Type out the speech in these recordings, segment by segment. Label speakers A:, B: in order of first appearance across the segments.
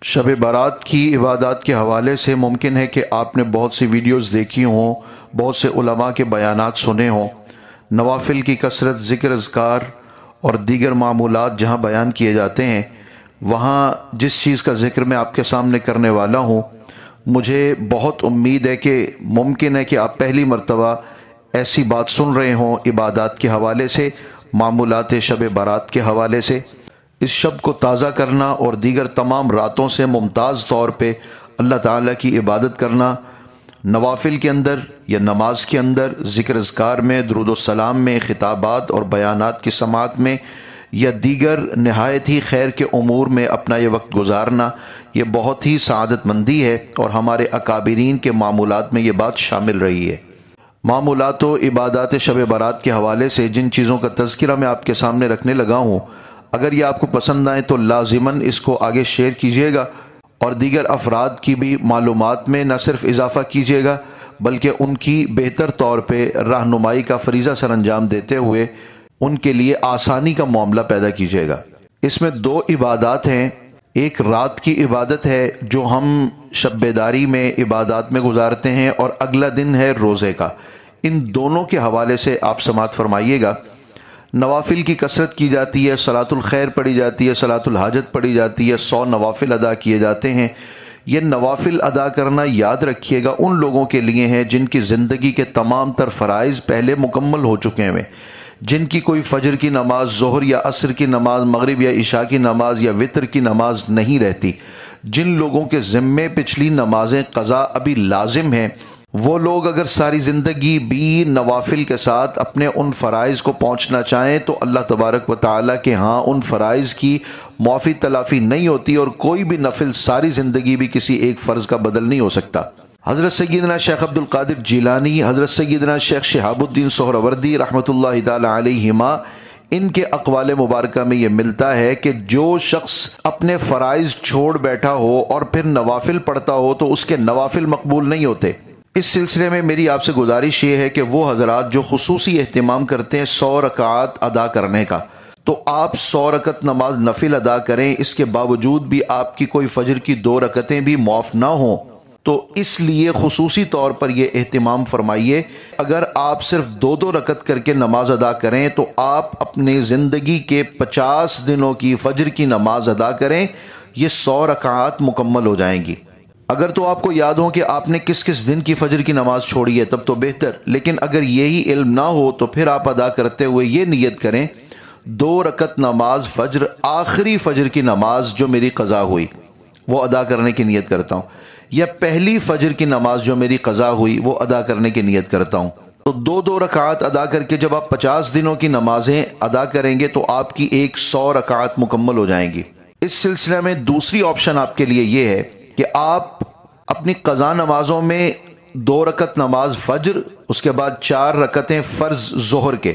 A: شب برات کی عبادات کے حوالے سے ممکن ہے کہ آپ نے بہت سی ویڈیوز دیکھی ہوں، بہت سے علماء کے بیانات سنے ہوں۔ نوافل کی کثرت، ذکر اذکار اور دیگر معمولات جہاں بیان کیے جاتے ہیں، وہاں جس چیز کا ذکر میں آپ کے سامنے کرنے والا ہوں، مجھے بہت امید ہے کہ ممکن ہے کہ آپ پہلی مرتبہ ایسی بات سن رہے ہوں عبادات کے حوالے سے، معمولات شب برات کے حوالے سے۔ اس شب کو تازہ کرنا اور دیگر تمام راتوں سے ممتاز طور پہ اللہ تعالیٰ کی عبادت کرنا، نوافل کے اندر یا نماز کے اندر، ذکر اذکار میں، درود و سلام میں، خطابات اور بیانات کی سماعت میں یا دیگر نہایت ہی خیر کے امور میں اپنا یہ وقت گزارنا، یہ بہت ہی سعادت مندی ہے، اور ہمارے اکابرین کے معمولات میں یہ بات شامل رہی ہے۔ معمولات و عبادات شب برات کے حوالے سے جن چیزوں کا تذکرہ میں آپ کے سامنے رکھنے لگا ہوں، اگر یہ آپ کو پسند آئے تو لازماً اس کو آگے شیئر کیجئے گا، اور دیگر افراد کی بھی معلومات میں نہ صرف اضافہ کیجئے گا بلکہ ان کی بہتر طور پہ رہنمائی کا فریضہ سر انجام دیتے ہوئے ان کے لیے آسانی کا معاملہ پیدا کیجئے گا۔ اس میں دو عبادات ہیں، ایک رات کی عبادت ہے جو ہم شب بیداری میں عبادات میں گزارتے ہیں، اور اگلا دن ہے روزے کا۔ ان دونوں کے حوالے سے آپ سماعت فرمائیے گا۔ نوافل کی کثرت کی جاتی ہے، صلاۃ الخیر پڑھی جاتی ہے، صلاۃ الحاجت پڑھی جاتی ہے، 100 نوافل ادا کیے جاتے ہیں۔ یہ نوافل ادا کرنا یاد رکھیے گا ان لوگوں کے لیے ہیں جن کی زندگی کے تمام تر فرائض پہلے مکمل ہو چکے ہیں، جن کی کوئی فجر کی نماز، ظہر یا عصر کی نماز، مغرب یا عشاء کی نماز یا وتر کی نماز نہیں رہتی، جن لوگوں کے ذمے پچھلی نمازیں قضا ابھی لازم ہیں۔ وہ لوگ اگر ساری زندگی بھی نوافل کے ساتھ اپنے ان فرائض کو پہنچنا چاہیں تو اللہ تبارک و تعالیٰ کے ہاں ان فرائض کی معافی تلافی نہیں ہوتی، اور کوئی بھی نفل ساری زندگی بھی کسی ایک فرض کا بدل نہیں ہو سکتا۔ حضرت سیدنا شیخ عبد القادر جیلانی، حضرت سیدنا شیخ شہاب الدین سہروردی رحمۃ اللہ تعالی علیہما، ان کے اقوال مبارکہ میں یہ ملتا ہے کہ جو شخص اپنے فرائض چھوڑ بیٹھا ہو اور پھر نوافل پڑھتا ہو تو اس کے نوافل مقبول نہیں ہوتے۔ اس سلسلے میں میری آپ سے گزارش یہ ہے کہ وہ حضرات جو خصوصی اہتمام کرتے ہیں 100 رکعات ادا کرنے کا، تو آپ 100 رکعت نماز نفل ادا کریں، اس کے باوجود بھی آپ کی کوئی فجر کی 2 رکعتیں بھی معاف نہ ہوں، تو اس لیے خصوصی طور پر یہ اہتمام فرمائیے۔ اگر آپ صرف 2 رکعت کر کے نماز ادا کریں تو آپ اپنی زندگی کے 50 دنوں کی فجر کی نماز ادا کریں، یہ 100 رکعات مکمل ہو جائیں گی۔ اگر تو آپ کو یاد ہو کہ آپ نے کس کس دن کی فجر کی نماز چھوڑی ہے تب تو بہتر، لیکن اگر یہی علم نہ ہو تو پھر آپ ادا کرتے ہوئے یہ نیت کریں، 2 رکعت نماز فجر، آخری فجر کی نماز جو میری قضا ہوئی وہ ادا کرنے کی نیت کرتا ہوں، یا پہلی فجر کی نماز جو میری قضا ہوئی وہ ادا کرنے کی نیت کرتا ہوں۔ تو 2 رکعات ادا کر کے جب آپ 50 دنوں کی نمازیں ادا کریں گے تو آپ کی 100 رکعات مکمل ہو جائیں گی۔ اس سلسلے میں دوسری آپشن آپ کے لیے یہ ہے کہ آپ اپنی قضا نمازوں میں 2 رکعت نماز فجر، اس کے بعد 4 رکعتیں فرض ظہر کے،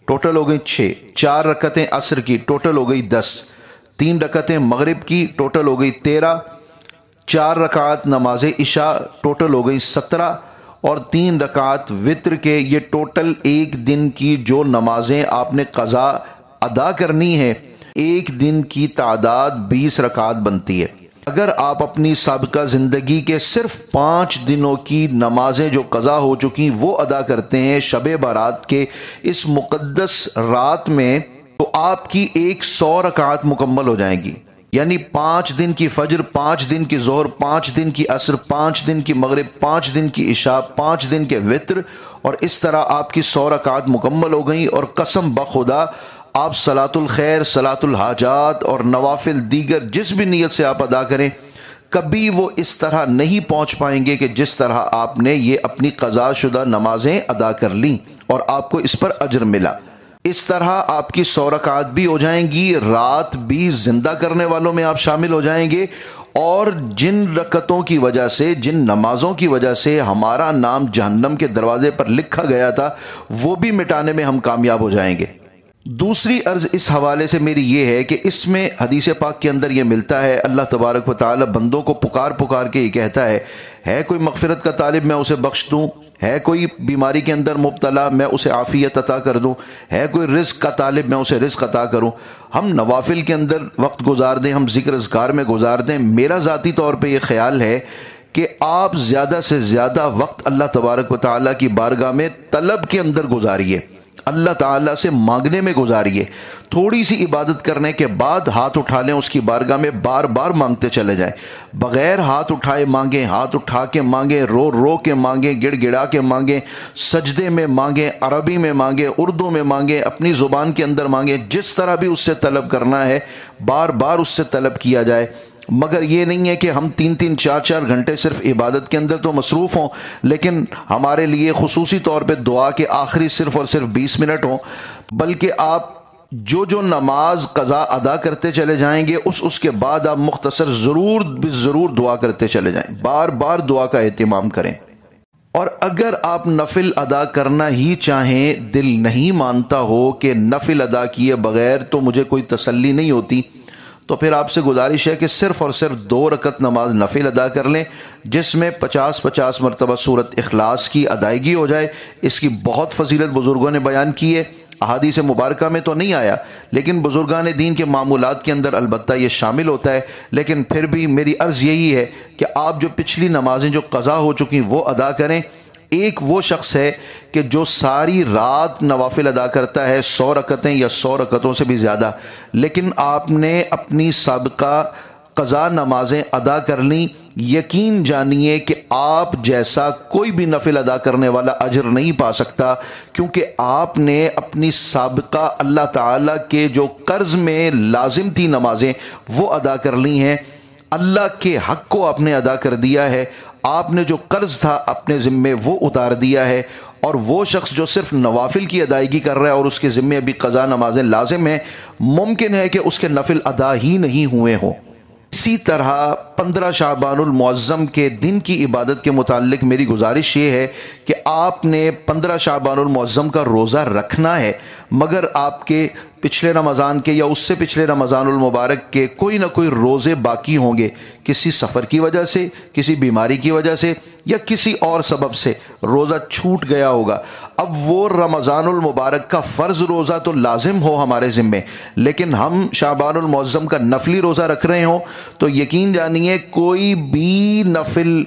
A: ٹوٹل ہو گئی 6، 4 رکعتیں عصر کی، ٹوٹل ہو گئی 10، 3 رکعتیں مغرب کی، ٹوٹل ہو گئی 13، 4 رکعات نماز عشاء، ٹوٹل ہو گئی 17، اور 3 رکعات وتر کے۔ یہ ٹوٹل ایک دن کی جو نمازیں آپ نے قضا ادا کرنی ہے، ایک دن کی تعداد 20 رکعات بنتی ہے۔ اگر آپ اپنی سابقہ زندگی کے صرف 5 دنوں کی نمازیں جو قضا ہو چکی وہ ادا کرتے ہیں شب برات کے اس مقدس رات میں، تو آپ کی 100 رکعات مکمل ہو جائیں گی، یعنی 5 دن کی فجر، 5 دن کی ظہر، 5 دن کی عصر، 5 دن کی مغرب، 5 دن کی عشاء، 5 دن کے وتر، اور اس طرح آپ کی 100 رکعات مکمل ہو گئیں۔ اور قسم بخدا آپ صلاۃ الخیر، صلاۃ الحاجات اور نوافل دیگر جس بھی نیت سے آپ ادا کریں، کبھی وہ اس طرح نہیں پہنچ پائیں گے کہ جس طرح آپ نے یہ اپنی قضا شدہ نمازیں ادا کر لیں اور آپ کو اس پر اجر ملا۔ اس طرح آپ کی 100 رکعات بھی ہو جائیں گی، رات بھی زندہ کرنے والوں میں آپ شامل ہو جائیں گے، اور جن رکعتوں کی وجہ سے، جن نمازوں کی وجہ سے ہمارا نام جہنم کے دروازے پر لکھا گیا تھا، وہ بھی مٹانے میں ہم کامیاب ہو جائیں گے۔ دوسری عرض اس حوالے سے میری یہ ہے کہ اس میں حدیث پاک کے اندر یہ ملتا ہے، اللہ تبارک و تعالی بندوں کو پکار پکار کے یہ کہتا ہے، ہے کوئی مغفرت کا طالب میں اسے بخش دوں، ہے کوئی بیماری کے اندر مبتلا میں اسے عافیت عطا کر دوں، ہے کوئی رزق کا طالب میں اسے رزق عطا کروں۔ ہم نوافل کے اندر وقت گزار دیں، ہم ذکر اذکار میں گزار دیں۔ میرا ذاتی طور پہ یہ خیال ہے کہ آپ زیادہ سے زیادہ وقت اللہ تبارک و تعالیٰ کی بارگاہ میں طلب کے اندر گزاریے، اللہ تعالیٰ سے مانگنے میں گزاریے۔ تھوڑی سی عبادت کرنے کے بعد ہاتھ اٹھا لیں اس کی بارگاہ میں، بار بار مانگتے چلے جائیں، بغیر ہاتھ اٹھائے مانگیں، ہاتھ اٹھا کے مانگیں، رو رو کے مانگیں، گڑ گڑا کے مانگیں، سجدے میں مانگیں، عربی میں مانگیں، اردو میں مانگیں، اپنی زبان کے اندر مانگیں، جس طرح بھی اس سے طلب کرنا ہے بار بار اس سے طلب کیا جائے۔ مگر یہ نہیں ہے کہ ہم 3-3 4-4 گھنٹے صرف عبادت کے اندر تو مصروف ہوں، لیکن ہمارے لیے خصوصی طور پہ دعا کے آخری صرف اور صرف 20 منٹ ہوں، بلکہ آپ جو نماز قضا ادا کرتے چلے جائیں گے اس کے بعد آپ مختصر ضرور دعا کرتے چلے جائیں، بار بار دعا کا اہتمام کریں۔ اور اگر آپ نفل ادا کرنا ہی چاہیں، دل نہیں مانتا ہو کہ نفل ادا کیے بغیر تو مجھے کوئی تسلی نہیں ہوتی، تو پھر آپ سے گزارش ہے کہ صرف اور صرف 2 رکعت نماز نفل ادا کر لیں، جس میں 50 مرتبہ سورۃ اخلاص کی ادائیگی ہو جائے۔ اس کی بہت فضیلت بزرگوں نے بیان کی ہے، احادیث مبارکہ میں تو نہیں آیا، لیکن بزرگان دین کے معمولات کے اندر البتہ یہ شامل ہوتا ہے۔ لیکن پھر بھی میری عرض یہی ہے کہ آپ جو پچھلی نمازیں جو قضا ہو چکی وہ ادا کریں۔ ایک وہ شخص ہے کہ جو ساری رات نوافل ادا کرتا ہے، 100 رکعتیں یا 100 رکعتوں سے بھی زیادہ، لیکن آپ نے اپنی سابقہ قضا نمازیں ادا کر لیں، یقین جانیے کہ آپ جیسا کوئی بھی نفل ادا کرنے والا اجر نہیں پا سکتا، کیونکہ آپ نے اپنی سابقہ اللہ تعالیٰ کے جو قرض میں لازم تھی نمازیں وہ ادا کر لی ہیں، اللہ کے حق کو آپ نے ادا کر دیا ہے، آپ نے جو قرض تھا اپنے ذمے وہ اتار دیا ہے۔ اور وہ شخص جو صرف نوافل کی ادائیگی کر رہا ہے اور اس کے ذمے ابھی قضا نمازیں لازم ہیں، ممکن ہے کہ اس کے نفل ادا ہی نہیں ہوئے ہوں۔ اسی طرح 15 شعبان المعظم کے دن کی عبادت کے متعلق میری گزارش یہ ہے کہ آپ نے 15 شعبان المعظم کا روزہ رکھنا ہے، مگر آپ کے پچھلے رمضان کے یا اس سے پچھلے رمضان المبارک کے کوئی نہ کوئی روزے باقی ہوں گے، کسی سفر کی وجہ سے، کسی بیماری کی وجہ سے یا کسی اور سبب سے روزہ چھوٹ گیا ہوگا۔ اب وہ رمضان المبارک کا فرض روزہ تو لازم ہو ہمارے ذمے، لیکن ہم شعبان المعظم کا نفلی روزہ رکھ رہے ہوں تو یقین جانیے کوئی بھی نفل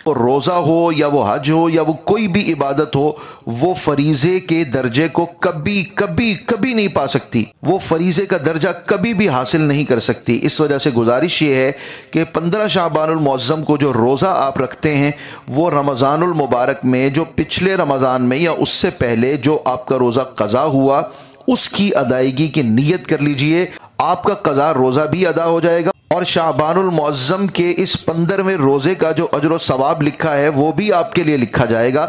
A: روزہ ہو یا وہ حج ہو یا وہ کوئی بھی عبادت ہو، وہ فریضے کے درجے کو کبھی نہیں پا سکتی، وہ فریضے کا درجہ کبھی بھی حاصل نہیں کر سکتی۔ اس وجہ سے گزارش یہ ہے کہ 15 شعبان المعظم کو جو روزہ آپ رکھتے ہیں وہ رمضان المبارک میں جو پچھلے رمضان میں یا اس سے پہلے جو آپ کا روزہ قضا ہوا اس کی ادائیگی کی نیت کر لیجئے، آپ کا قضا روزہ بھی ادا ہو جائے گا، اور شعبان المعظم کے اس 15ویں روزے کا جو اجر و ثواب لکھا ہے وہ بھی آپ کے لیے لکھا جائے گا،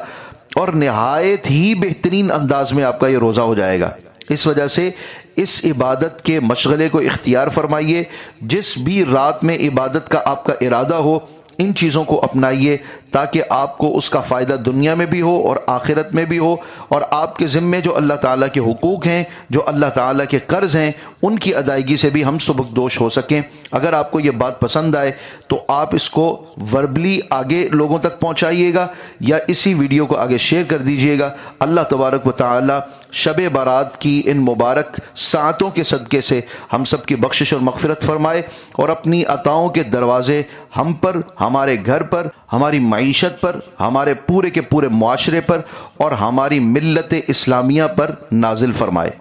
A: اور نہایت ہی بہترین انداز میں آپ کا یہ روزہ ہو جائے گا۔ اس وجہ سے اس عبادت کے مشغلے کو اختیار فرمائیے، جس بھی رات میں عبادت کا آپ کا ارادہ ہو ان چیزوں کو اپنائیے تاکہ آپ کو اس کا فائدہ دنیا میں بھی ہو اور آخرت میں بھی ہو، اور آپ کے ذمے جو اللہ تعالیٰ کے حقوق ہیں، جو اللہ تعالیٰ کے قرض ہیں، ان کی ادائیگی سے بھی ہم سبکدوش ہو سکیں۔ اگر آپ کو یہ بات پسند آئے تو آپ اس کو وربلی آگے لوگوں تک پہنچائیے گا یا اسی ویڈیو کو آگے شیئر کر دیجیے گا۔ اللہ تبارک و تعالیٰ شب بارات کی ان مبارک ساعتوں کے صدقے سے ہم سب کی بخشش اور مغفرت فرمائے، اور اپنی عطاؤں کے دروازے ہم پر، ہمارے گھر پر، ہماری معیشت پر، ہمارے پورے کے پورے معاشرے پر اور ہماری ملت اسلامیہ پر نازل فرمائے۔